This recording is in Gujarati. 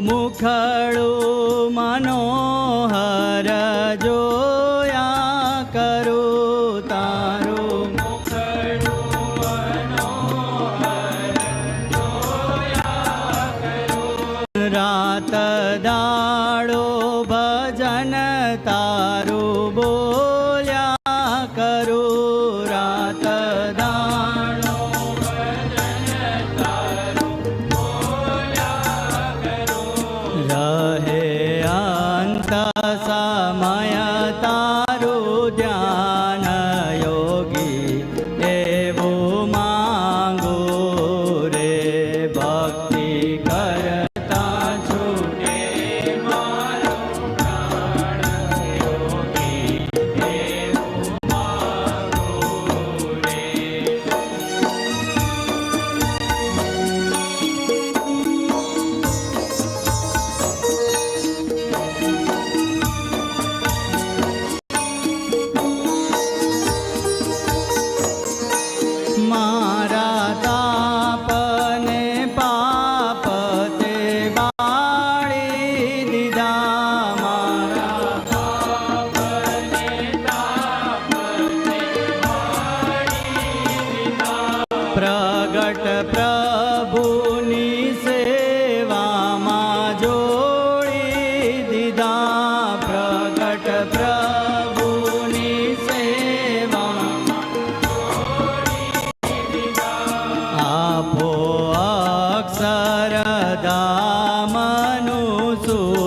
મુખડું મનોહર જોયા કરું, તારું મુખડું મનોહર જોયા કરું. રાત દાડો ભજન તારું બોલ્યા કરું, રાત દાડો ભજન તારું બોલ્યા કરું. રહે અંત સમય તારું ધ્યાન યોગી એવું માંગુ રે, ભક્તિ કરતા છૂટે મારો પ્રાણ યોગી એવું માંગુ રે. મારા તાપ ને પાપ તે બાળી દીધા, મારા તાપ ને તાપ તે બાળી દીધા. પ્રગટ પ્રભુની સેવામાં જોડી દીધા, પ્રગટ પ્રભુની સેવામાં આપો અક્ષરધામનું સુખ